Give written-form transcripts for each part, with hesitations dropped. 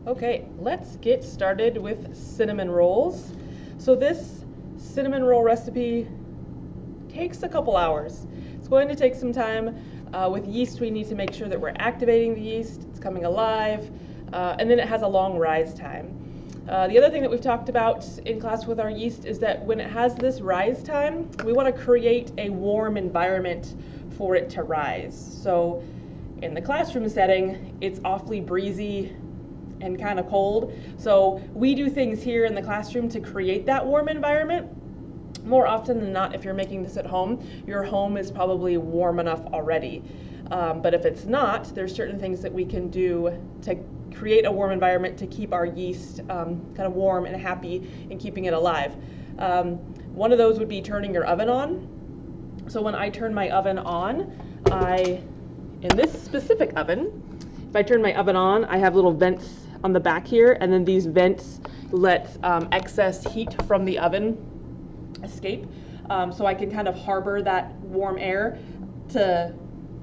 Okay, let's get started with cinnamon rolls. So this cinnamon roll recipe takes a couple hours. It's going to take some time. With yeast, we need to make sure that we're activating the yeast, it's coming alive, and then it has a long rise time. The other thing that we've talked about in class with our yeast is that when it has this rise time, we want to create a warm environment for it to rise. So in the classroom setting, it's awfully breezy and kind of cold. So we do things here in the classroom to create that warm environment. More often than not, if you're making this at home, your home is probably warm enough already. But if it's not, there's certain things that we can do to create a warm environment to keep our yeast kind of warm and happy and keeping it alive. One of those would be turning your oven on. So when I turn my oven on, in this specific oven, if I turn my oven on, I have little vents on the back here, and then these vents let excess heat from the oven escape. So I can kind of harbor that warm air to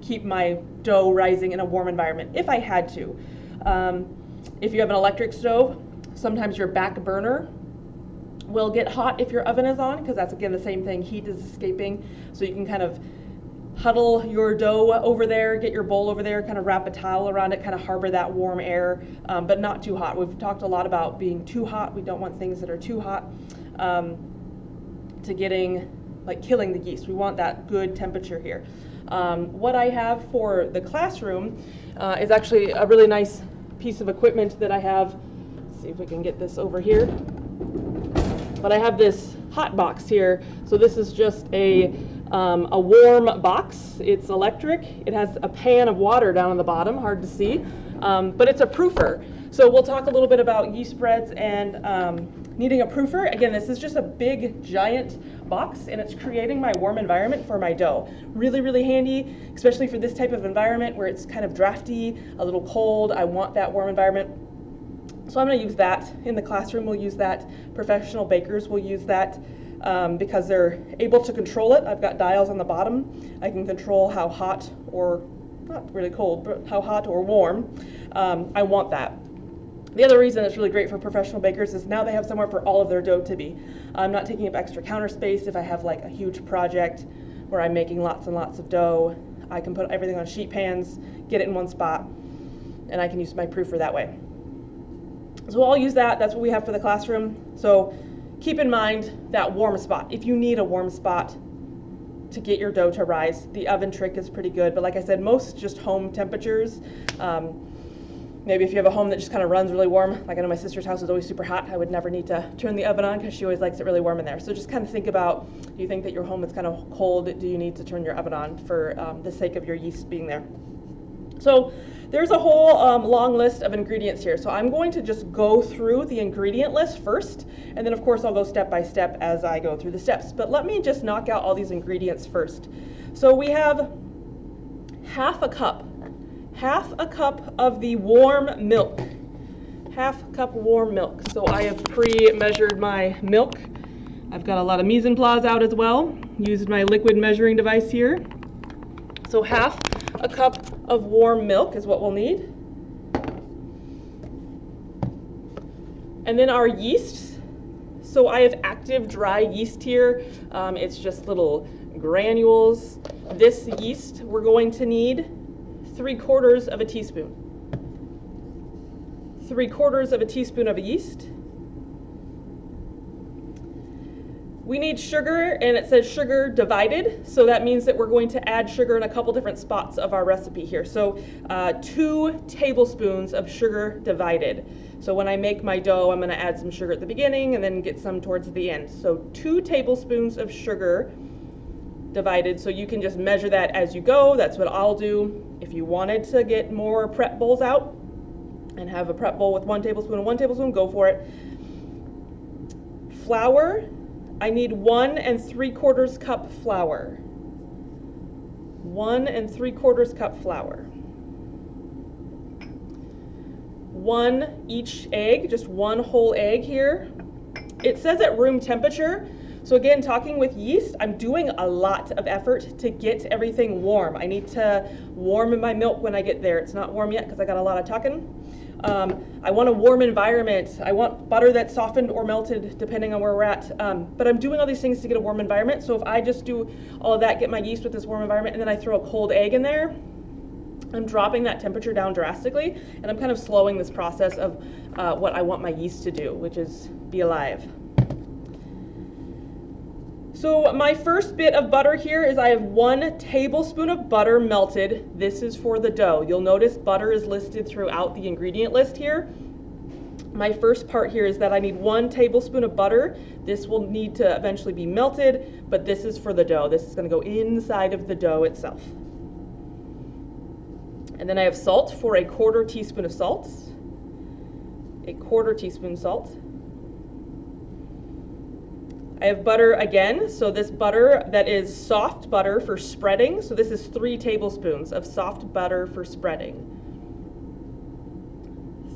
keep my dough rising in a warm environment if I had to. If you have an electric stove, sometimes your back burner will get hot if your oven is on, because that's again the same thing, heat is escaping. So you can kind of huddle your dough over there, get your bowl over there, kind of wrap a towel around it, kind of harbor that warm air, but not too hot. We've talked a lot about being too hot. We don't want things that are too hot to getting, like killing the yeast. We want that good temperature here. What I have for the classroom is actually a really nice piece of equipment that I have. Let's see if we can get this over here. But I have this hot box here. So this is just a warm box. It's electric. It has a pan of water down on the bottom, hard to see, but it's a proofer. So we'll talk a little bit about yeast spreads and needing a proofer. Again, this is just a big, giant box, and it's creating my warm environment for my dough. Really, really handy, especially for this type of environment where it's kind of drafty, a little cold. I want that warm environment. So I'm going to use that. In the classroom, we'll use that. Professional bakers will use that. Because they're able to control it. I've got dials on the bottom. I can control how hot, or not really cold, but how hot or warm I want that. The other reason it's really great for professional bakers is now they have somewhere for all of their dough to be. I'm not taking up extra counter space. If I have like a huge project where I'm making lots and lots of dough, I can put everything on sheet pans, get it in one spot, and I can use my proofer that way. So I'll use that. That's what we have for the classroom. So keep in mind that warm spot. If you need a warm spot to get your dough to rise, the oven trick is pretty good. But like I said, most just home temperatures. Maybe if you have a home that just kind of runs really warm, like I know my sister's house is always super hot, I would never need to turn the oven on because she always likes it really warm in there. So just kind of think about, do you think that your home is kind of cold? Do you need to turn your oven on for the sake of your yeast being there? So there's a whole long list of ingredients here. So I'm going to just go through the ingredient list first, and then of course I'll go step by step as I go through the steps. But let me just knock out all these ingredients first. So we have half a cup of the warm milk. Half cup warm milk. So I have pre-measured my milk. I've got a lot of mise en place out as well. Used my liquid measuring device here. So half a cup of warm milk is what we'll need. And then our yeast. So I have active dry yeast here. It's just little granules. This yeast we're going to need 3/4 of a teaspoon. 3/4 of a teaspoon of yeast. We need sugar, and it says sugar divided, so that means that we're going to add sugar in a couple different spots of our recipe here. So 2 tablespoons of sugar divided. So when I make my dough, I'm going to add some sugar at the beginning and then get some towards the end. So 2 tablespoons of sugar divided, so you can just measure that as you go. That's what I'll do. If you wanted to get more prep bowls out and have a prep bowl with 1 tablespoon and 1 tablespoon, go for it. Flour. I need 1 3/4 cup flour. 1 3/4 cup flour. 1 each egg, just 1 whole egg here. It says at room temperature. So again, talking with yeast, I'm doing a lot of effort to get everything warm. I need to warm my milk when I get there. It's not warm yet because I got a lot of talking. I want a warm environment. I want butter that's softened or melted, depending on where we're at. But I'm doing all these things to get a warm environment. So if I just do all of that, get my yeast with this warm environment, and then I throw a cold egg in there, I'm dropping that temperature down drastically, and I'm kind of slowing this process of what I want my yeast to do, which is be alive. So my first bit of butter here is I have 1 tablespoon of butter melted. This is for the dough. You'll notice butter is listed throughout the ingredient list here. My first part here is that I need 1 tablespoon of butter. This will need to eventually be melted, but this is for the dough. This is going to go inside of the dough itself. And then I have salt for 1/4 teaspoon of salt. 1/4 teaspoon salt. I have butter again, so this butter that is soft butter for spreading. So this is 3 tablespoons of soft butter for spreading.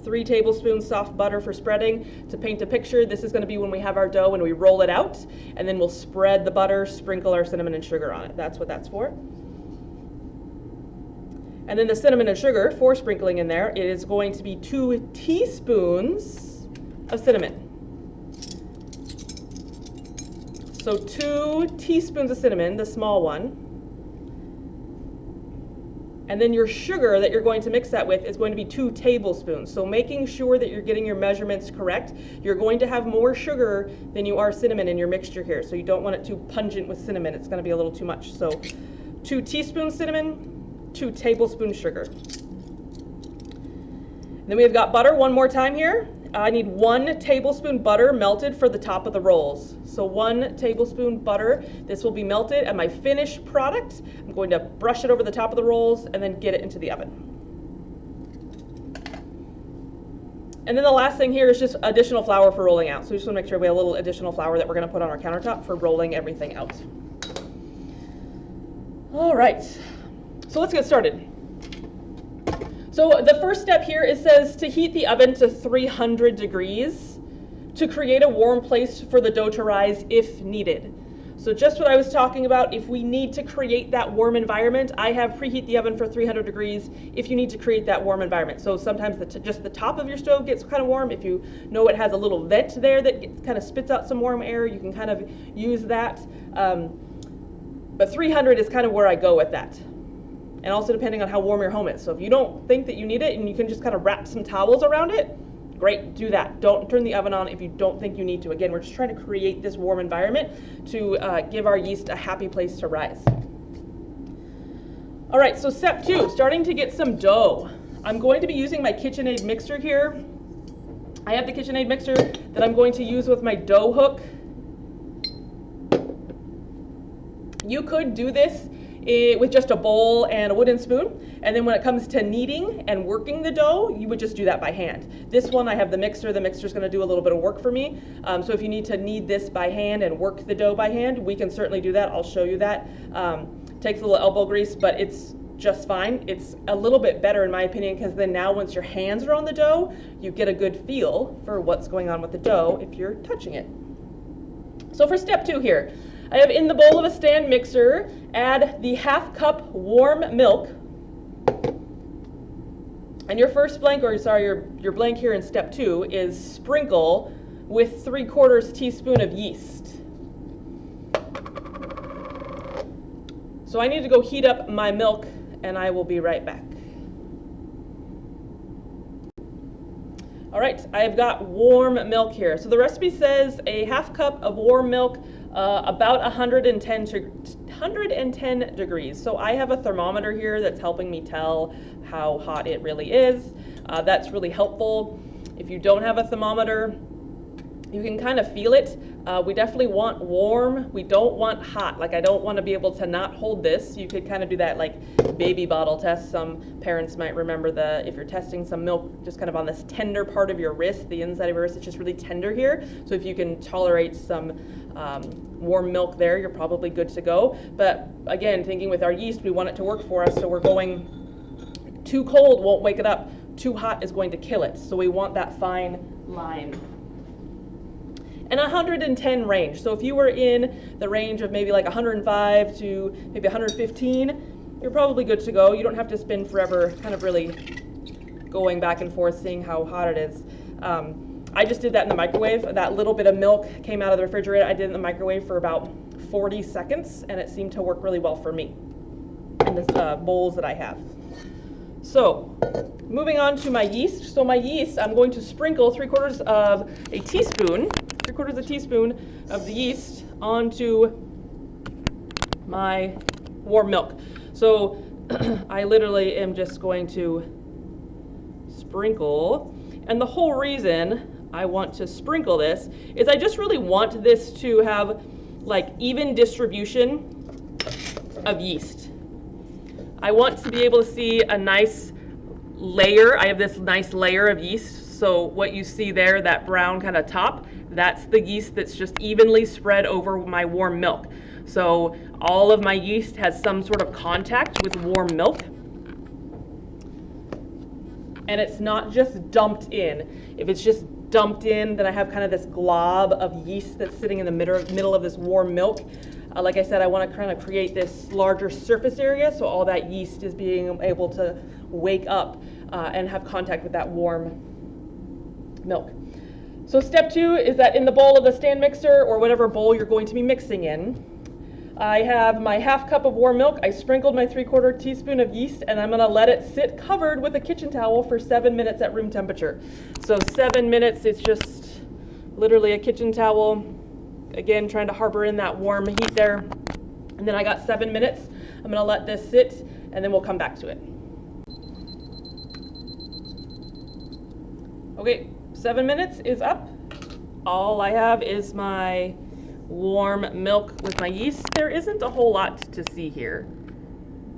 3 tablespoons soft butter for spreading. To paint a picture, this is going to be when we have our dough and we roll it out, and then we'll spread the butter, sprinkle our cinnamon and sugar on it. That's what that's for. And then the cinnamon and sugar for sprinkling in there, it is going to be 2 teaspoons of cinnamon. So 2 teaspoons of cinnamon, the small one. And then your sugar that you're going to mix that with is going to be 2 tablespoons. So making sure that you're getting your measurements correct. You're going to have more sugar than you are cinnamon in your mixture here. So you don't want it too pungent with cinnamon. It's going to be a little too much. So 2 teaspoons cinnamon, 2 tablespoons sugar. And then we've got butter one more time here. I need 1 tablespoon butter melted for the top of the rolls. So 1 tablespoon butter. This will be melted, and my finished product, I'm going to brush it over the top of the rolls and then get it into the oven. And then the last thing here is just additional flour for rolling out. So we just want to make sure we have a little additional flour that we're going to put on our countertop for rolling everything out. All right, so let's get started. So the first step here, it says to heat the oven to 300 degrees to create a warm place for the dough to rise if needed. So just what I was talking about, if we need to create that warm environment, I have preheat the oven for 300 degrees if you need to create that warm environment. So sometimes just the top of your stove gets kind of warm. If you know it has a little vent there that kind of spits out some warm air, you can kind of use that. But 300 is kind of where I go with that. And also depending on how warm your home is. So if you don't think that you need it and you can just kind of wrap some towels around it, great, do that. Don't turn the oven on if you don't think you need to. Again, we're just trying to create this warm environment to give our yeast a happy place to rise. All right, so step 2, starting to get some dough. I'm going to be using my KitchenAid mixer here. I have the KitchenAid mixer that I'm going to use with my dough hook. You could do this with just a bowl and a wooden spoon, and then when it comes to kneading and working the dough, you would just do that by hand. This one I have the mixer. The mixer's going to do a little bit of work for me. So if you need to knead this by hand and work the dough by hand, we can certainly do that. I'll show you that. Takes a little elbow grease, but it's just fine. It's a little bit better in my opinion, because then now once your hands are on the dough, you get a good feel for what's going on with the dough if you're touching it. So for step 2 here, I have in the bowl of a stand mixer, add the 1/2 cup warm milk. And your first blank, or sorry, your blank here in step 2 is sprinkle with 3/4 teaspoon of yeast. So I need to go heat up my milk, and I will be right back. All right, I've got warm milk here. So the recipe says a 1/2 cup of warm milk, about 110 degrees. So I have a thermometer here that's helping me tell how hot it really is. That's really helpful. If you don't have a thermometer, you can kind of feel it. We definitely want warm. We don't want hot. Like, I don't want to be able to not hold this. You could kind of do that like baby bottle test. Some parents might remember if you're testing some milk just kind of on this tender part of your wrist, the inside of your wrist, it's just really tender here. So if you can tolerate some warm milk there, you're probably good to go. But again, thinking with our yeast, we want it to work for us. So we're going too cold won't wake it up. Too hot is going to kill it. So we want that fine line. And 110 range. So if you were in the range of maybe like 105 to maybe 115, you're probably good to go. You don't have to spin forever kind of really going back and forth, seeing how hot it is. I just did that in the microwave. That little bit of milk came out of the refrigerator. I did it in the microwave for about 40 seconds, and it seemed to work really well for me in the bowls that I have. So, moving on to my yeast. So my yeast, I'm going to sprinkle 3/4 of a teaspoon of the yeast onto my warm milk. So I literally am just going to sprinkle, and the whole reason I want to sprinkle this is I just really want this to have like even distribution of yeast. I want to be able to see a nice layer. I have this nice layer of yeast. So what you see there, that brown kind of top, that's the yeast that's just evenly spread over my warm milk. So all of my yeast has some sort of contact with warm milk. And it's not just dumped in. If it's just dumped in, then I have kind of this glob of yeast that's sitting in the middle of this warm milk. Like I said, I want to kind of create this larger surface area so all that yeast is being able to wake up and have contact with that warm milk. So step 2 is that in the bowl of the stand mixer, or whatever bowl you're going to be mixing in, I have my 1/2 cup of warm milk. I sprinkled my 3/4 teaspoon of yeast, and I'm going to let it sit covered with a kitchen towel for 7 minutes at room temperature. So 7 minutes, it's just literally a kitchen towel. Again, trying to harbor in that warm heat there. And then I got 7 minutes. I'm going to let this sit, and then we'll come back to it. Okay, 7 minutes is up. All I have is my warm milk with my yeast. There isn't a whole lot to see here.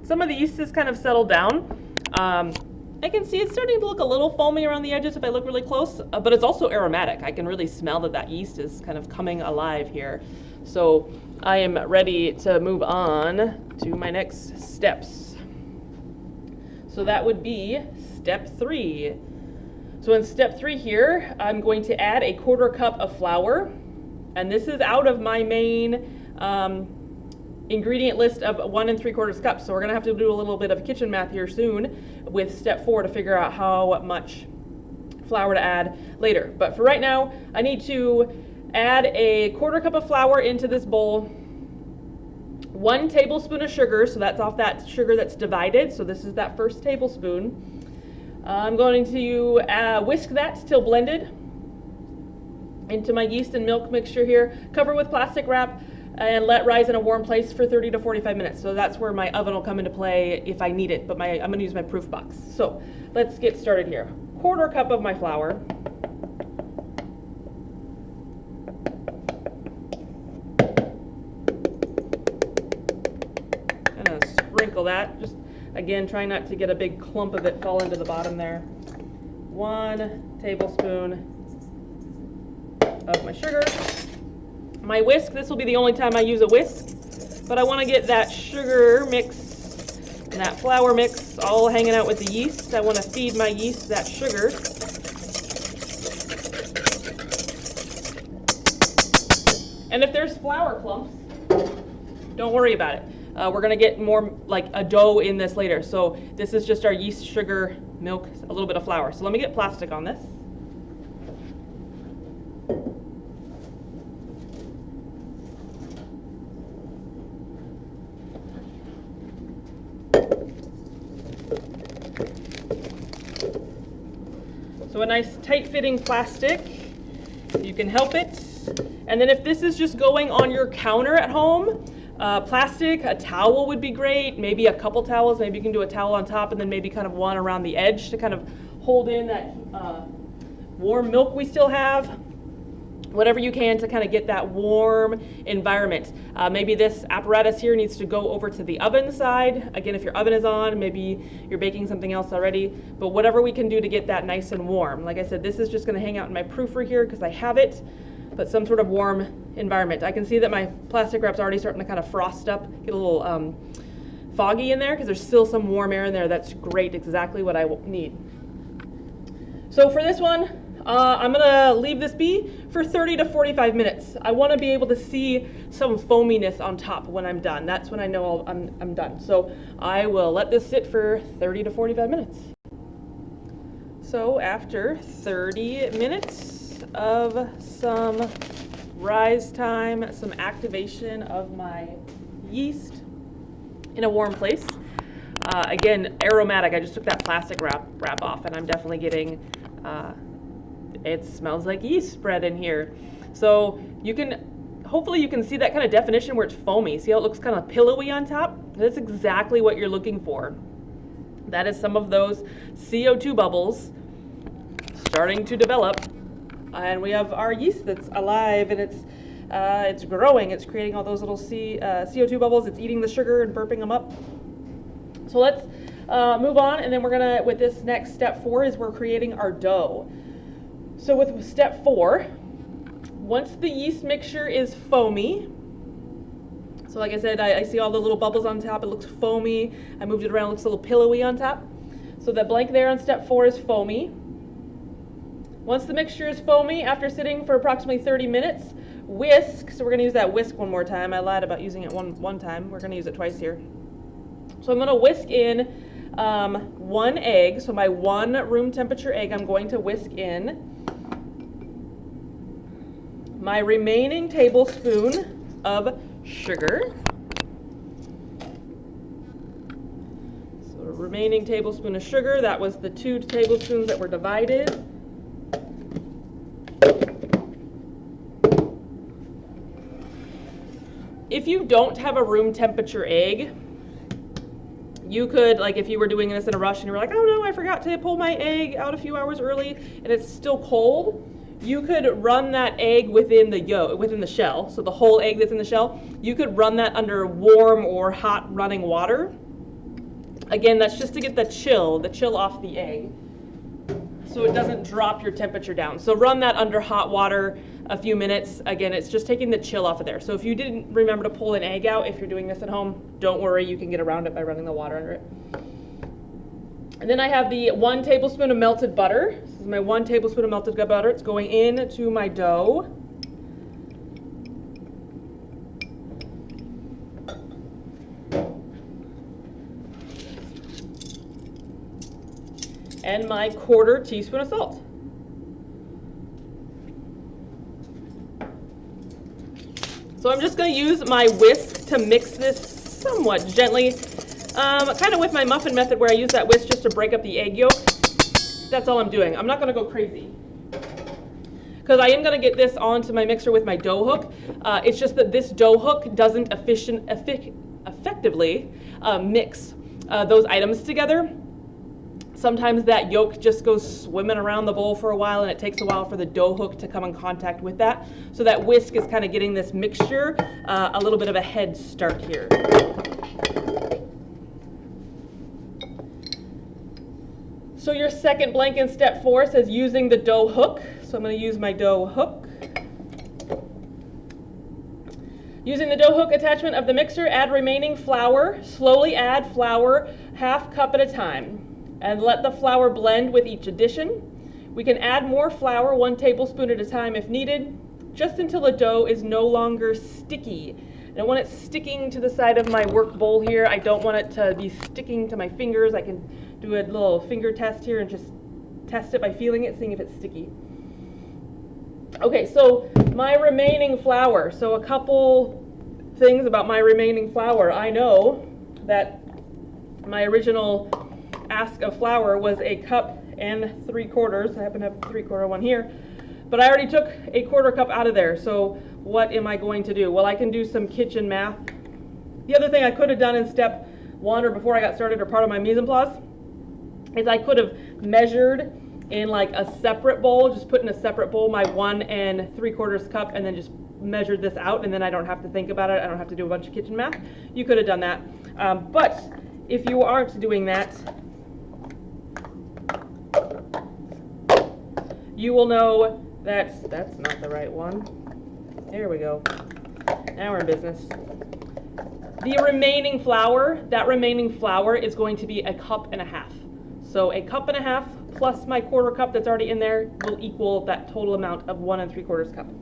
Some of the yeast has kind of settled down. I can see it's starting to look a little foamy around the edges if I look really close, but it's also aromatic. I can really smell that yeast is kind of coming alive here. So I am ready to move on to my next steps. So that would be step 3. So in step 3 here, I'm going to add a 1/4 cup of flour. And this is out of my main ingredient list of 1 3/4 cups. So we're going to have to do a little bit of kitchen math here soon with step 4 to figure out how much flour to add later. But for right now, I need to add a 1/4 cup of flour into this bowl, 1 tablespoon of sugar, so that's off that sugar that's divided. So this is that first tablespoon. I'm going to whisk that till blended into my yeast and milk mixture here. Cover with plastic wrap and let rise in a warm place for 30 to 45 minutes. So that's where my oven will come into play if I need it, but I'm going to use my proof box. So let's get started here. 1/4 cup of my flour. Kind of sprinkle that. Just again, try not to get a big clump of it fall into the bottom there. 1 tablespoon of my sugar. My whisk, this will be the only time I use a whisk, but I want to get that sugar mix and that flour mix all hanging out with the yeast. I want to feed my yeast that sugar. And if there's flour clumps, don't worry about it. We're going to get more like a dough in this later. So this is just our yeast, sugar, milk, a little bit of flour. So let me get plastic on this. So a nice tight-fitting plastic, you can help it. And then if this is just going on your counter at home, plastic, a towel would be great, maybe a couple towels, maybe you can do a towel on top and then maybe kind of one around the edge to kind of hold in that warm milk we still have. Whatever you can to kind of get that warm environment. Maybe this apparatus here needs to go over to the oven side. Again, if your oven is on, maybe you're baking something else already, but whatever we can do to get that nice and warm. Like I said, this is just going to hang out in my proofer here because I have it, but some sort of warm environment. I can see that my plastic wrap's already starting to kind of frost up, get a little foggy in there because there's still some warm air in there. That's great, exactly what I need. So for this one, I'm going to leave this be for 30 to 45 minutes. I want to be able to see some foaminess on top when I'm done. That's when I know I'm done. So I will let this sit for 30 to 45 minutes. So after 30 minutes of some rise time, some activation of my yeast in a warm place, again, aromatic. I just took that plastic wrap off, and I'm definitely getting, it smells like yeast spread in here. So you can, hopefully you can see that kind of definition where it's foamy. See how it looks kind of pillowy on top? That's exactly what you're looking for. That is some of those CO2 bubbles starting to develop. And we have our yeast that's alive, and it's growing. It's creating all those little CO2 bubbles. It's eating the sugar and burping them up. So let's move on, and then we're gonna, with this next step 4 is we're creating our dough. So with step 4, once the yeast mixture is foamy, so like I said, I see all the little bubbles on top, it looks foamy. I moved it around, it looks a little pillowy on top. So that blank there on step 4 is foamy. Once the mixture is foamy, after sitting for approximately 30 minutes, whisk. So we're gonna use that whisk one more time. I lied about using it one time. We're gonna use it twice here. So I'm going to whisk in 1 egg. So my 1 room temperature egg, I'm going to whisk in my remaining tablespoon of sugar. So the remaining tablespoon of sugar, that was the 2 tablespoons that were divided. If you don't have a room temperature egg, you could, like if you were doing this in a rush and you were like, oh no, I forgot to pull my egg out a few hours early and it's still cold, you could run that egg within the shell. So the whole egg that's in the shell, you could run that under warm or hot running water. Again, that's just to get the chill off the egg, so it doesn't drop your temperature down. So run that under hot water a few minutes. Again, it's just taking the chill off of there. So if you didn't remember to pull an egg out, if you're doing this at home, don't worry, you can get around it by running the water under it. And then I have the 1 tablespoon of melted butter. This is my 1 tablespoon of melted butter. It's going into my dough. And my 1/4 teaspoon of salt. So I'm just going to use my whisk to mix this somewhat gently, kind of with my muffin method where I use that whisk just to break up the egg yolk. That's all I'm doing. I'm not going to go crazy, because I am going to get this onto my mixer with my dough hook. It's just that this dough hook doesn't effectively mix those items together. Sometimes that yolk just goes swimming around the bowl for a while, and it takes a while for the dough hook to come in contact with that. So that whisk is kind of getting this mixture a little bit of a head start here. So your second blank in step 4 says using the dough hook. So I'm going to use my dough hook. Using the dough hook attachment of the mixer, add remaining flour. Slowly add flour, 1/2 cup at a time, and let the flour blend with each addition. We can add more flour, 1 tablespoon at a time if needed, just until the dough is no longer sticky. I don't want it sticking to the side of my work bowl here. I don't want it to be sticking to my fingers. I can do a little finger test here and just test it by feeling it, seeing if it's sticky. Okay, so my remaining flour. So a couple things about my remaining flour. I know that my original ask of flour was 1 3/4 cups. I happen to have a 3/4 one here, but I already took 1/4 cup out of there. So what am I going to do? Well, I can do some kitchen math. The other thing I could have done in step 1 or before I got started, or part of my mise en place, is I could have measured in like a separate bowl, just put in a separate bowl my 1 3/4 cup, and then just measured this out, and then I don't have to think about it. I don't have to do a bunch of kitchen math. You could have done that, but if you aren't doing that, you will know that's not the right one. There we go. Now we're in business. The remaining flour, that remaining flour is going to be 1.5 cups. So 1.5 cups plus my 1/4 cup that's already in there will equal that total amount of 1 3/4 cups.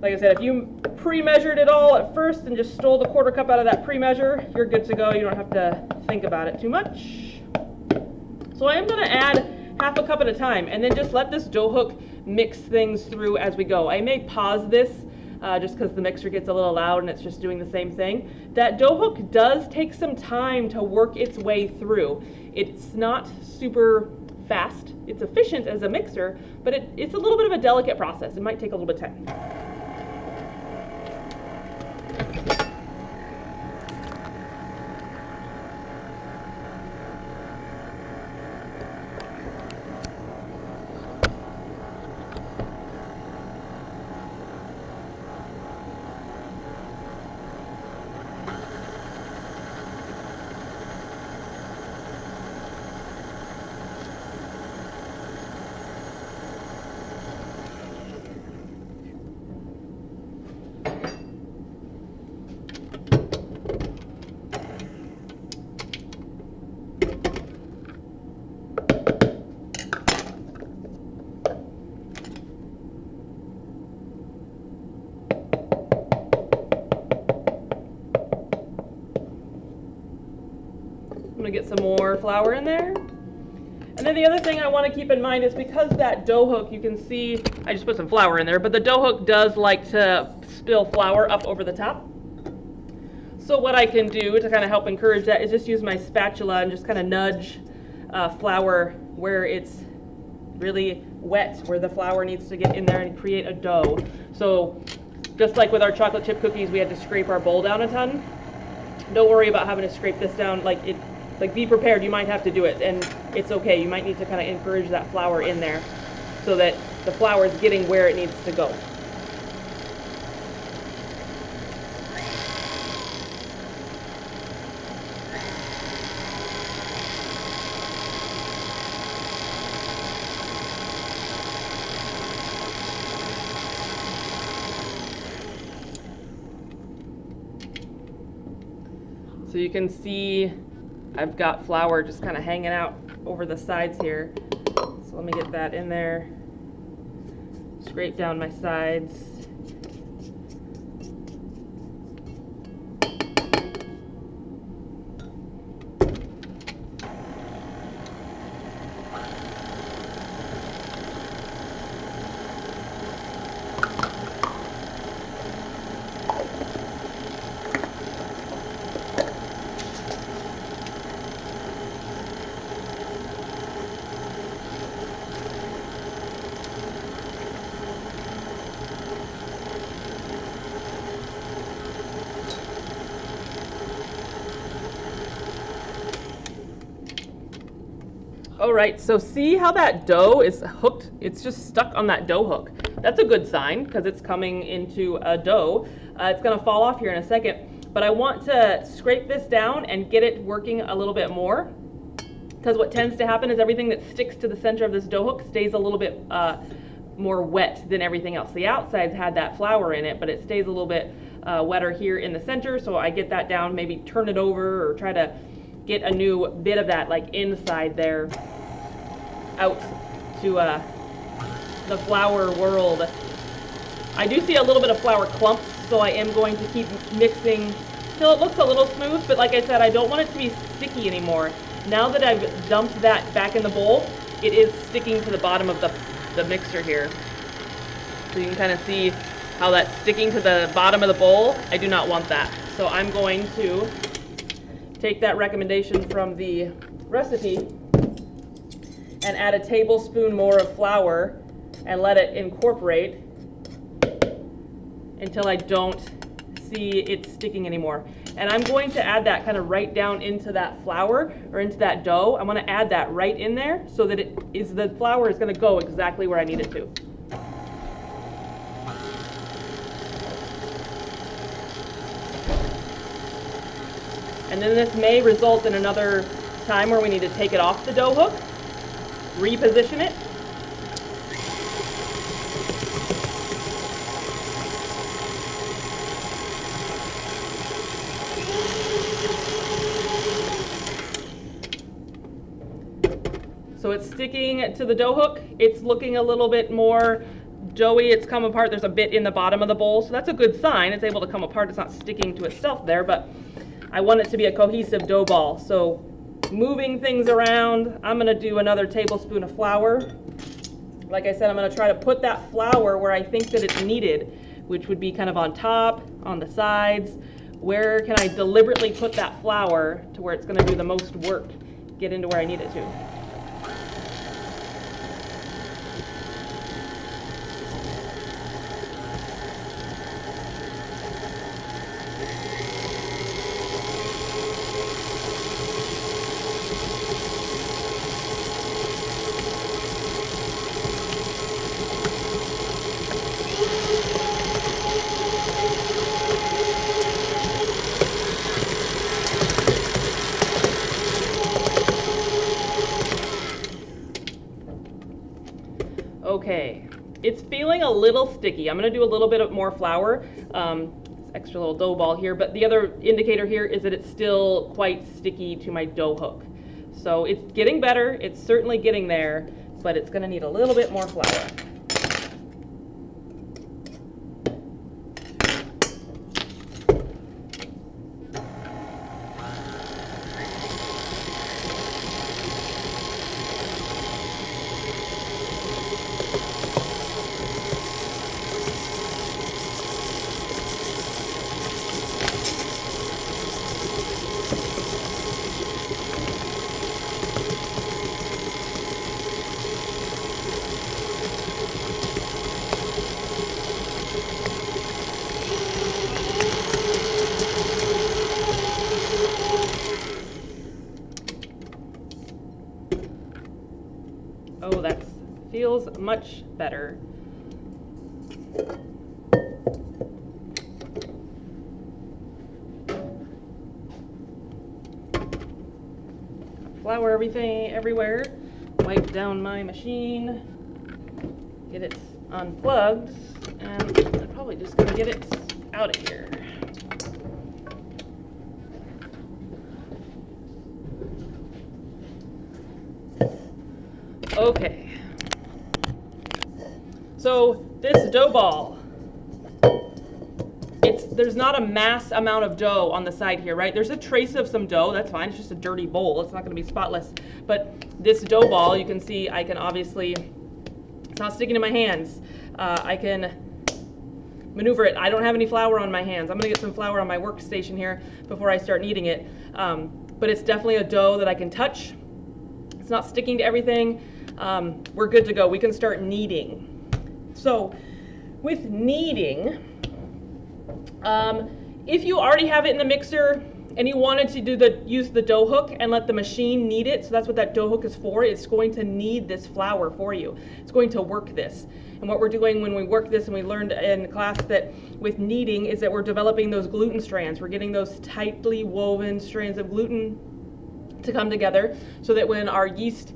Like I said, if you pre-measured it all at first and just stole the 1/4 cup out of that pre-measure, you're good to go. You don't have to think about it too much. So I am going to add half a cup at a time, and then just let this dough hook mix things through as we go. I may pause this just because the mixer gets a little loud and it's just doing the same thing. That dough hook does take some time to work its way through. It's not super fast. It's efficient as a mixer, but it's a little bit of a delicate process. It might take a little bit of time. I'm gonna get some more flour in there. And then the other thing I want to keep in mind is because that dough hook, you can see, I just put some flour in there, but the dough hook does like to spill flour up over the top. So what I can do to kind of help encourage that is just use my spatula and just kind of nudge flour where it's really wet, where the flour needs to get in there and create a dough. So just like with our chocolate chip cookies, we had to scrape our bowl down a ton. Don't worry about having to scrape this down. Like be prepared, you might have to do it, and it's okay. You might need to kind of encourage that flour in there so that the flour is getting where it needs to go. So you can see I've got flour just kind of hanging out over the sides here. So let me get that in there. Scrape down my sides. All right, so see how that dough is hooked? It's just stuck on that dough hook. That's a good sign because it's coming into a dough. It's gonna fall off here in a second, but I want to scrape this down and get it working a little bit more, because what tends to happen is everything that sticks to the center of this dough hook stays a little bit more wet than everything else. The outside's had that flour in it, but it stays a little bit wetter here in the center, so I get that down, maybe turn it over or try to get a new bit of that like inside there out to the flour world. I do see a little bit of flour clumps, so I am going to keep mixing till it looks a little smooth, but like I said, I don't want it to be sticky anymore. Now that I've dumped that back in the bowl, it is sticking to the bottom of the mixer here. So you can kind of see how that's sticking to the bottom of the bowl. I do not want that. So I'm going to take that recommendation from the recipe and add a tablespoon more of flour and let it incorporate until I don't see it sticking anymore. And I'm going to add that kind of right down into that flour or into that dough. I'm going to add that right in there so that the flour is going to go exactly where I need it to. And then this may result in another time where we need to take it off the dough hook, reposition it. So it's sticking to the dough hook. It's looking a little bit more doughy. It's come apart. There's a bit in the bottom of the bowl, so that's a good sign. It's able to come apart. It's not sticking to itself there, but I want it to be a cohesive dough ball. So moving things around. I'm going to do another tablespoon of flour. Like I said, I'm going to try to put that flour where I think that it's needed, which would be kind of on top, on the sides. Where can I deliberately put that flour to where it's going to do the most work, get into where I need it to? Okay, it's feeling a little sticky. I'm going to do a little bit more flour, extra little dough ball here, but the other indicator here is that it's still quite sticky to my dough hook. So it's getting better, it's certainly getting there, but it's going to need a little bit more flour. Oh, that feels much better. Flour everything everywhere. Wipe down my machine. Get it unplugged, and I'm probably just gonna get it out of here. Okay, so this dough ball, there's not a mass amount of dough on the side here, right? There's a trace of some dough, that's fine, it's just a dirty bowl, it's not going to be spotless. But this dough ball, you can see I can obviously, it's not sticking to my hands. I can maneuver it. I don't have any flour on my hands. I'm going to get some flour on my workstation here before I start kneading it. But it's definitely a dough that I can touch. It's not sticking to everything. We're good to go. We can start kneading. So with kneading, if you already have it in the mixer and you wanted to use the dough hook and let the machine knead it, so that's what that dough hook is for, it's going to knead this flour for you. It's going to work this. And what we're doing when we work this, and we learned in class that with kneading, is that we're developing those gluten strands. We're getting those tightly woven strands of gluten to come together so that when our yeast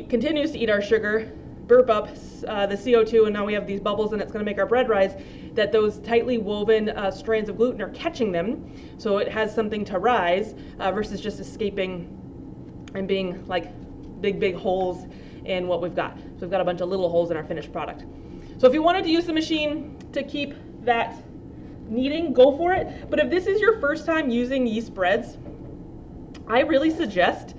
continues to eat our sugar, burp up the CO2, and now we have these bubbles and it's going to make our bread rise, that those tightly woven strands of gluten are catching them, so it has something to rise versus just escaping and being like big holes in what we've got. So we've got a bunch of little holes in our finished product. So if you wanted to use the machine to keep that kneading, go for it. But if this is your first time using yeast breads, I really suggest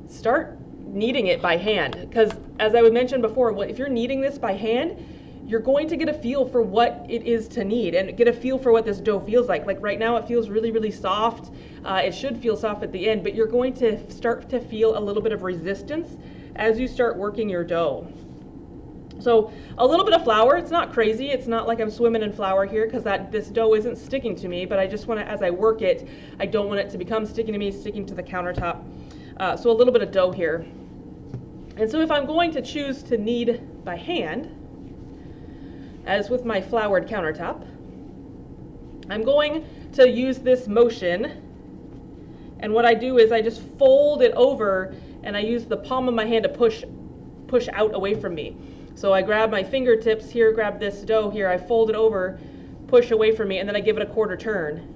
start kneading it by hand, because as I would mention before, if you're kneading this by hand, you're going to get a feel for what it is to knead and get a feel for what this dough feels like. Like right now it feels really soft. It should feel soft at the end, but you're going to start to feel a little bit of resistance as you start working your dough. So a little bit of flour, it's not crazy, it's not like I'm swimming in flour here, because this dough isn't sticking to me, but I just want to, as I work it, I don't want it to become sticking to me, sticking to the countertop. So a little bit of dough here. And so if I'm going to choose to knead by hand, as with my floured countertop, I'm going to use this motion, and what I do is I just fold it over and I use the palm of my hand to push out away from me. So I grab my fingertips here, grab this dough here, I fold it over, push away from me, and then I give it a quarter turn.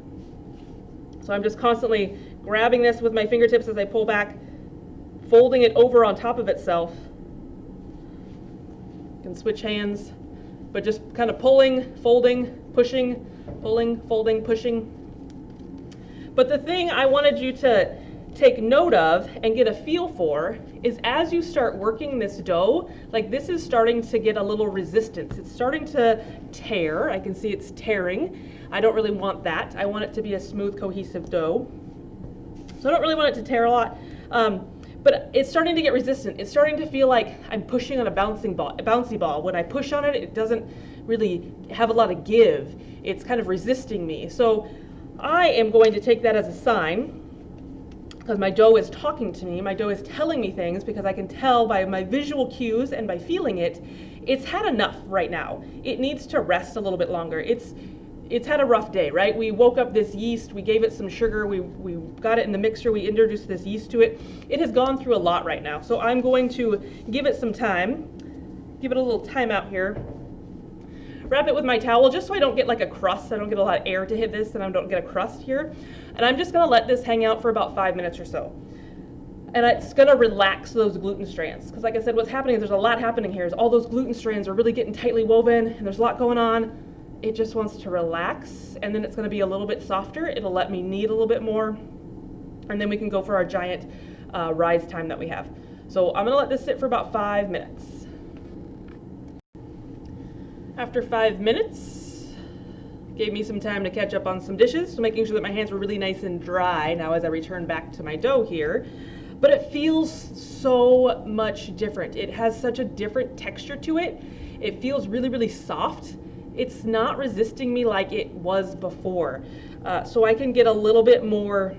So I'm just constantly grabbing this with my fingertips as I pull back, folding it over on top of itself. You can switch hands, but just kind of pulling, folding, pushing, pulling, folding, pushing. But the thing I wanted you to take note of and get a feel for is as you start working this dough, like this is starting to get a little resistance. It's starting to tear. I can see it's tearing. I don't really want that. I want it to be a smooth, cohesive dough. So I don't really want it to tear a lot. But it's starting to get resistant. It's starting to feel like I'm pushing on a bouncy ball. When I push on it, it doesn't really have a lot of give. It's kind of resisting me. So I am going to take that as a sign, because my dough is talking to me. My dough is telling me things, because I can tell by my visual cues and by feeling it, it's had enough right now. It needs to rest a little bit longer. It's had a rough day, right? We woke up this yeast, we gave it some sugar, we got it in the mixer, we introduced this yeast to it. It has gone through a lot right now. So I'm going to give it some time, give it a little time out here. Wrap it with my towel just so I don't get like a crust. I don't get a lot of air to hit this and I don't get a crust here. And I'm just gonna let this hang out for about 5 minutes or so. And it's gonna relax those gluten strands. Because like I said, what's happening is there's a lot happening here. Is all those gluten strands are really getting tightly woven and there's a lot going on. It just wants to relax, and then it's gonna be a little bit softer. It'll let me knead a little bit more, and then we can go for our giant rise time that we have. So I'm gonna let this sit for about 5 minutes. After 5 minutes, gave me some time to catch up on some dishes, so making sure that my hands were really nice and dry now as I return back to my dough here. But it feels so much different. It has such a different texture to it. It feels really, really soft. It's not resisting me like it was before. So I can get a little bit more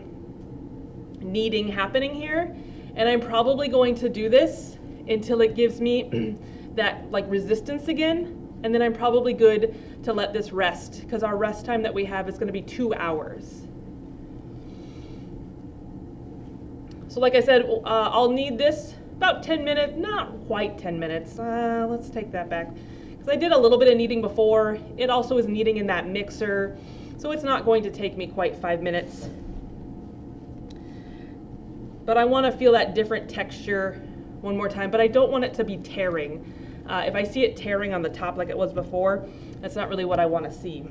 kneading happening here. And I'm probably going to do this until it gives me that like resistance again. And then I'm probably good to let this rest, because our rest time that we have is going to be 2 hours. So like I said, I'll knead this about 10 minutes, not quite 10 minutes. Let's take that back. I did a little bit of kneading before. It also is kneading in that mixer, so it's not going to take me quite 5 minutes. But I want to feel that different texture one more time, but I don't want it to be tearing. If I see it tearing on the top like it was before, that's not really what I want to see.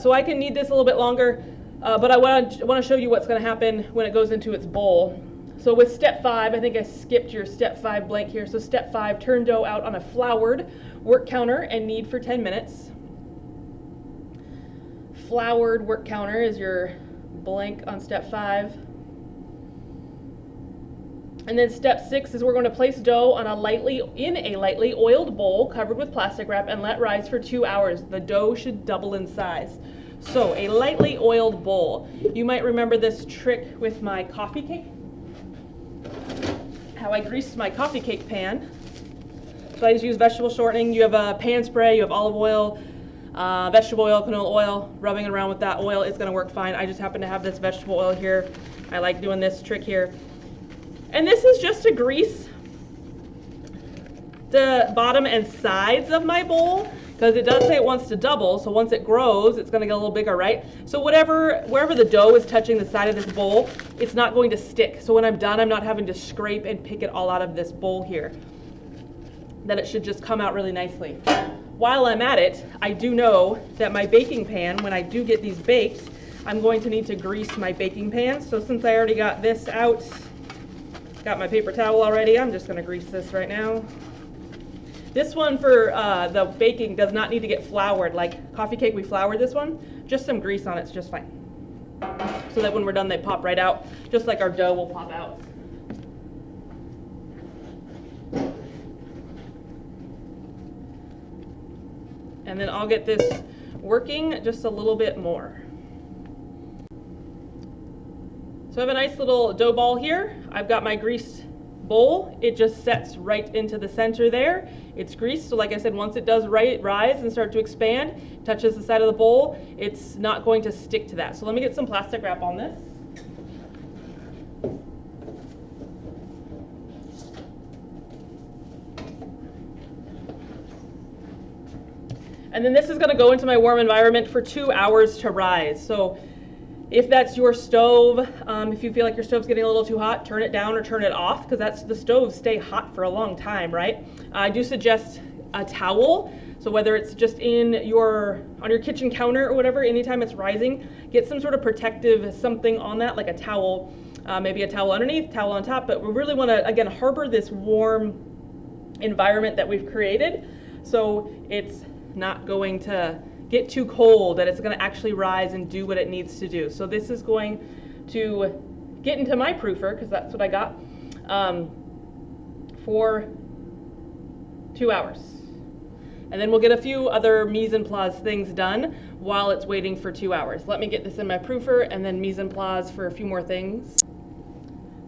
So I can knead this a little bit longer, but I want to show you what's going to happen when it goes into its bowl. So with step 5, I think I skipped your step 5 blank here. So step 5, turn dough out on a floured work counter and knead for 10 minutes. Floured work counter is your blank on step 5. And then step 6 is we're going to place dough on a lightly oiled bowl covered with plastic wrap and let rise for 2 hours. The dough should double in size. So a lightly oiled bowl. You might remember this trick with my coffee cake. How I greased my coffee cake pan. So I just use vegetable shortening. You have a pan spray, you have olive oil, vegetable oil, canola oil. Rubbing around with that oil is going to work fine. I just happen to have this vegetable oil here. I like doing this trick here. And this is just to grease the bottom and sides of my bowl, because it does say it wants to double, so once it grows, it's going to get a little bigger, right? So wherever the dough is touching the side of this bowl, it's not going to stick. So when I'm done, I'm not having to scrape and pick it all out of this bowl here. Then it should just come out really nicely. While I'm at it, I do know that my baking pan, when I do get these baked, I'm going to need to grease my baking pan. So since I already got this out, got my paper towel already, I'm just going to grease this right now. This one for the baking does not need to get floured. Like coffee cake, we floured this one. Just some grease on it's just fine. So that when we're done, they pop right out, just like our dough will pop out. And then I'll get this working just a little bit more. So I have a nice little dough ball here. I've got my greased bowl. It just sets right into the center there. It's greased, so like I said, once it does rise and start to expand, touches the side of the bowl, it's not going to stick to that. So let me get some plastic wrap on this. And then this is going to go into my warm environment for 2 hours to rise. So if that's your stove, if you feel like your stove's getting a little too hot, turn it down or turn it off, because the stoves stay hot for a long time, right? I do suggest a towel So whether it's just on your kitchen counter or whatever, anytime it's rising, get some sort of protective something on that, like a towel, maybe a towel underneath, towel on top. But we really want to, again, harbor this warm environment that we've created, so it's not going to get too cold, that it's going to actually rise and do what it needs to do. So this is going to get into my proofer, because that's what I got, for 2 hours. And then we'll get a few other mise en place things done while it's waiting for 2 hours. Let me get this in my proofer and then mise en place for a few more things.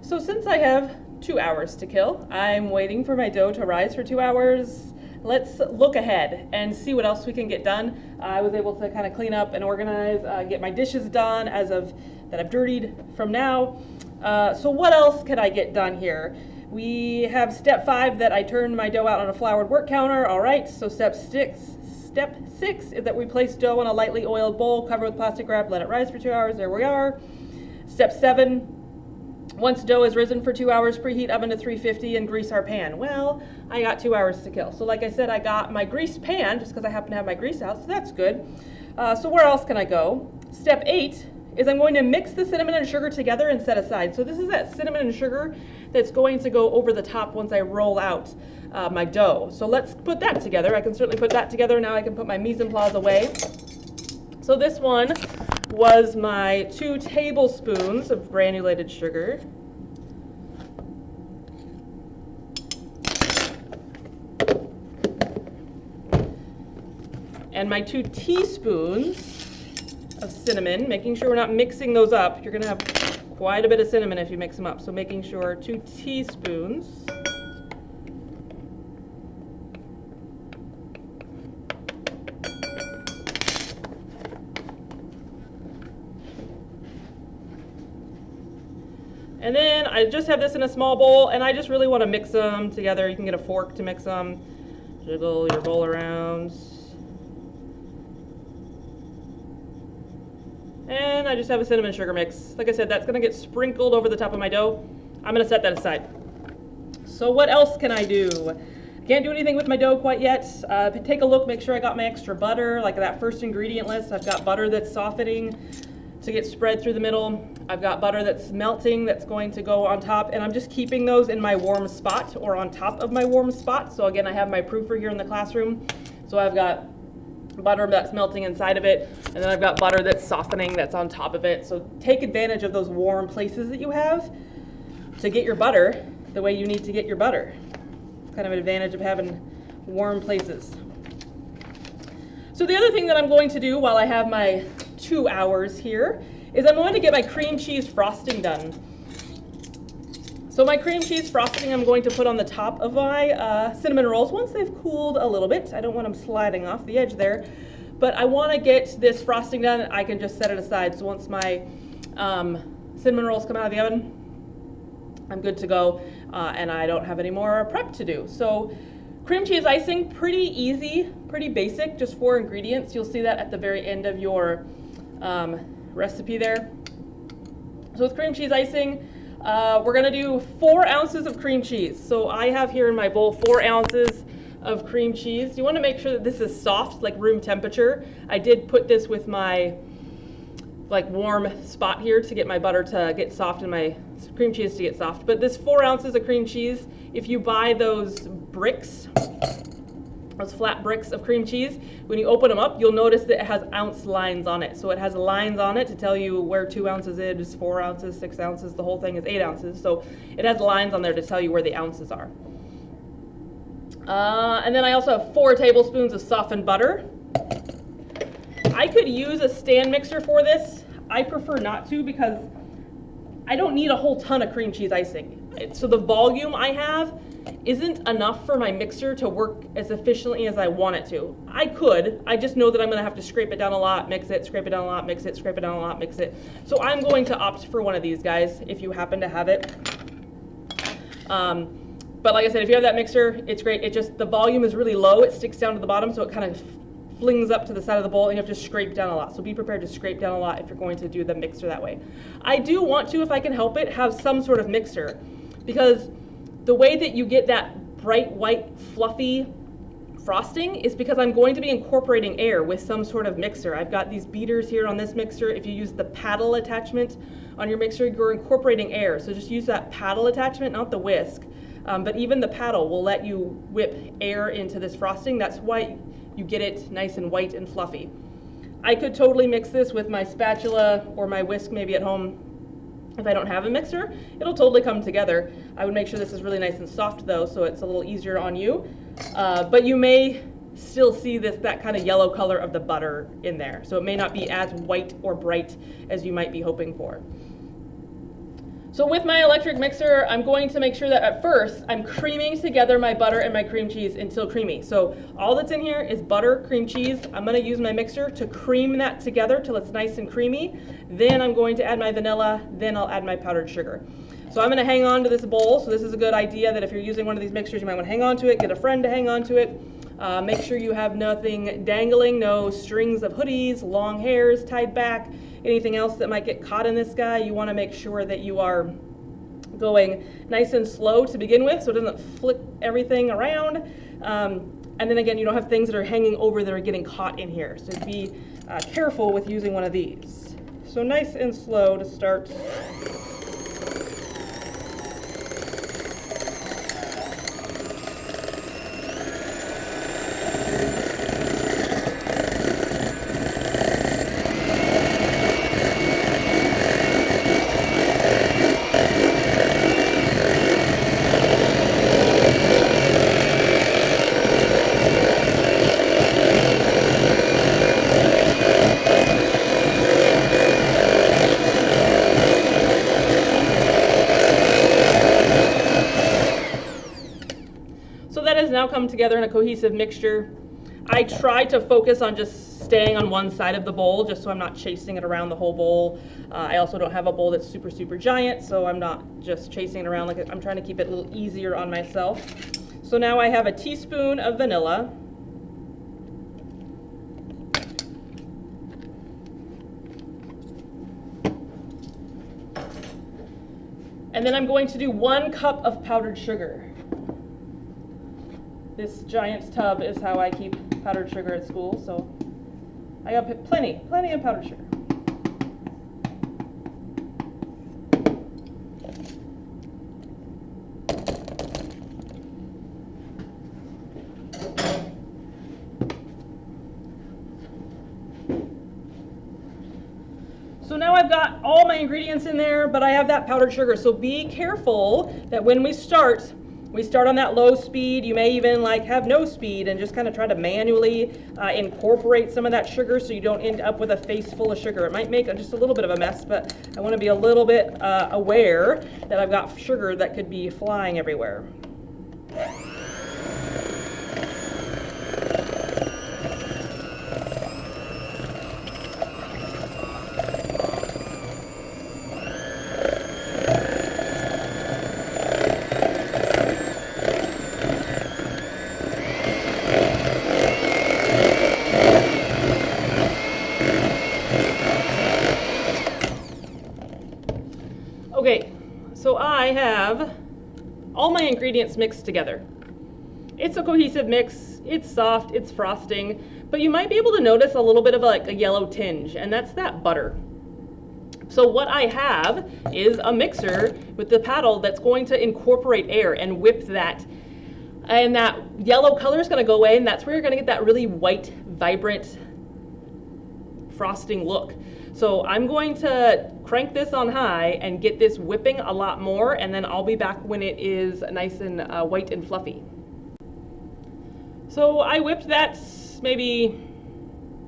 So since I have 2 hours to kill, I'm waiting for my dough to rise for 2 hours. Let's look ahead and see what else we can get done. I was able to kind of clean up and organize, get my dishes done that I've dirtied from now. So what else can I get done here? We have step 5 that I turned my dough out on a floured work counter. All right, so step 6 is that we place dough in a lightly oiled bowl, cover with plastic wrap, let it rise for 2 hours. There we are. Step 7, once dough is risen for 2 hours, preheat oven to 350 and grease our pan. Well, I got 2 hours to kill. So like I said, I got my greased pan just because I happen to have my grease out, so that's good. So where else can I go? Step 8 is I'm going to mix the cinnamon and sugar together and set aside. So this is that cinnamon and sugar that's going to go over the top once I roll out my dough. So let's put that together. I can certainly put that together. Now I can put my mise en place away. So this one was my 2 tablespoons of granulated sugar. And my 2 teaspoons of cinnamon, making sure we're not mixing those up. You're going to have quite a bit of cinnamon if you mix them up. So making sure 2 teaspoons. And then I just have this in a small bowl, and I just really want to mix them together. You can get a fork to mix them. Jiggle your bowl around. And I just have a cinnamon sugar mix. Like I said, that's going to get sprinkled over the top of my dough. I'm going to set that aside. So what else can I do? I can't do anything with my dough quite yet. Take a look, make sure I got my extra butter, like that first ingredient list. I've got butter that's softening to get spread through the middle. I've got butter that's melting that's going to go on top, and I'm just keeping those in my warm spot or on top of my warm spot. So again, I have my proofer here in the classroom. So I've got butter that's melting inside of it, and then I've got butter that's softening that's on top of it. So take advantage of those warm places that you have to get your butter the way you need to get your butter. It's kind of an advantage of having warm places. So the other thing that I'm going to do while I have my 2 hours here is I'm going to get my cream cheese frosting done. So my cream cheese frosting I'm going to put on the top of my cinnamon rolls once they've cooled a little bit. I don't want them sliding off the edge there, but I want to get this frosting done. I can just set it aside. So once my cinnamon rolls come out of the oven, I'm good to go, and I don't have any more prep to do. So cream cheese icing, pretty easy, pretty basic, just 4 ingredients. You'll see that at the very end of your recipe there. So with cream cheese icing, we're going to do 4 ounces of cream cheese. So I have here in my bowl 4 ounces of cream cheese. You want to make sure that this is soft, like room temperature. I did put this with my warm spot here to get my butter to get soft and my cream cheese to get soft. But this 4 ounces of cream cheese, if you buy those bricks, those flat bricks of cream cheese, when you open them up, you'll notice that it has ounce lines on it. So it has lines on it to tell you where 2 ounces is, 4 ounces, 6 ounces, the whole thing is 8 ounces. So it has lines on there to tell you where the ounces are. And then I also have 4 tablespoons of softened butter. I could use a stand mixer for this. I prefer not to because I don't need a whole ton of cream cheese icing. So the volume I have isn't enough for my mixer to work as efficiently as I want it to. I could, I just know that I'm going to have to scrape it down a lot, mix it, scrape it down a lot, mix it, scrape it down a lot, mix it. So I'm going to opt for one of these guys if you happen to have it. But like I said, if you have that mixer, it's great. It just, the volume is really low. It sticks down to the bottom, so it kind of flings up to the side of the bowl, and you have to scrape down a lot. So be prepared to scrape down a lot if you're going to do the mixer that way. I do want to, if I can help it, have some sort of mixer, because the way that you get that bright white fluffy frosting is because I'm going to be incorporating air with some sort of mixer. I've got these beaters here on this mixer. If you use the paddle attachment on your mixer, you're incorporating air. So just use that paddle attachment, not the whisk. But even the paddle will let you whip air into this frosting. That's why you get it nice and white and fluffy. I could totally mix this with my spatula or my whisk maybe at home. If I don't have a mixer, it'll totally come together. I would make sure this is really nice and soft though, so it's a little easier on you. But you may still see that kind of yellow color of the butter in there. So it may not be as white or bright as you might be hoping for. So with my electric mixer, I'm going to make sure that at first I'm creaming together my butter and my cream cheese until creamy. So all that's in here is butter, cream cheese. I'm going to use my mixer to cream that together till it's nice and creamy. Then I'm going to add my vanilla, then I'll add my powdered sugar. So I'm going to hang on to this bowl. So this is a good idea that if you're using one of these mixers, you might want to hang on to it, get a friend to hang on to it. Make sure you have nothing dangling, no strings of hoodies, long hairs tied back, anything else that might get caught in this guy. You want to make sure that you are going nice and slow to begin with so it doesn't flick everything around. And then again, you don't have things that are hanging over that are getting caught in here. So be careful with using one of these. So nice and slow to start. Now come together in a cohesive mixture. I try to focus on just staying on one side of the bowl just so I'm not chasing it around the whole bowl. I also don't have a bowl that's super giant, so I'm not just chasing it around. I'm trying to keep it a little easier on myself. So now I have a teaspoon of vanilla. And then I'm going to do 1 cup of powdered sugar. This giant tub is how I keep powdered sugar at school, so I got plenty of powdered sugar. So now I've got all my ingredients in there, but I have that powdered sugar, so be careful that when we start on that low speed. You may even have no speed and just kind of try to manually incorporate some of that sugar so you don't end up with a face full of sugar. It might make just a little bit of a mess, but I want to be a little bit aware that I've got sugar that could be flying everywhere. Okay, so I have all my ingredients mixed together. It's a cohesive mix, it's soft, it's frosting, but you might be able to notice a little bit of a yellow tinge, and that's that butter. So what I have is a mixer with the paddle that's going to incorporate air and whip that. And that yellow color is going to go away, and that's where you're going to get that really white, vibrant frosting look. So I'm going to crank this on high and get this whipping a lot more, and then I'll be back when it is nice and white and fluffy. So I whipped that maybe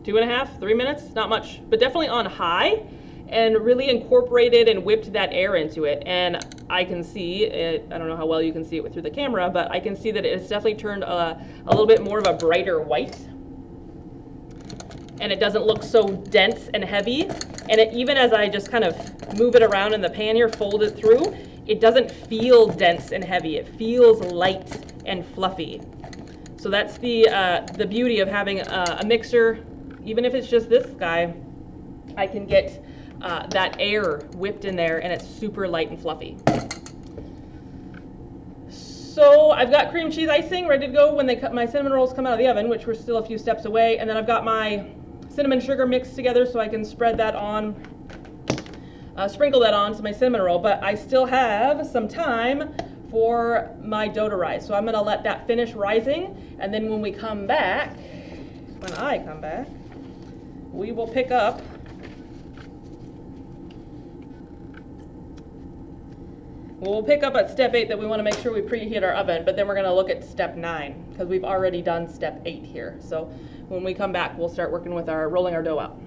2.5, 3 minutes, not much, but definitely on high, and really incorporated and whipped that air into it. And I can see it, I don't know how well you can see it through the camera, but I can see that it's definitely turned a little bit more of a brighter white. And it doesn't look so dense and heavy. And even as I just kind of move it around in the pan here, fold it through, it doesn't feel dense and heavy. It feels light and fluffy. So that's the beauty of having a mixer. Even if it's just this guy, I can get that air whipped in there, and it's super light and fluffy. So I've got cream cheese icing ready to go when my cinnamon rolls come out of the oven, which we're still a few steps away. And then I've got my cinnamon sugar mixed together so I can spread that on, sprinkle that on to my cinnamon roll. But I still have some time for my dough to rise. So I'm going to let that finish rising. And then when I come back, we will pick up at step 8 that we want to make sure we preheat our oven, but then we're going to look at step 9 because we've already done step 8 here. So when we come back, we'll start working with rolling our dough out.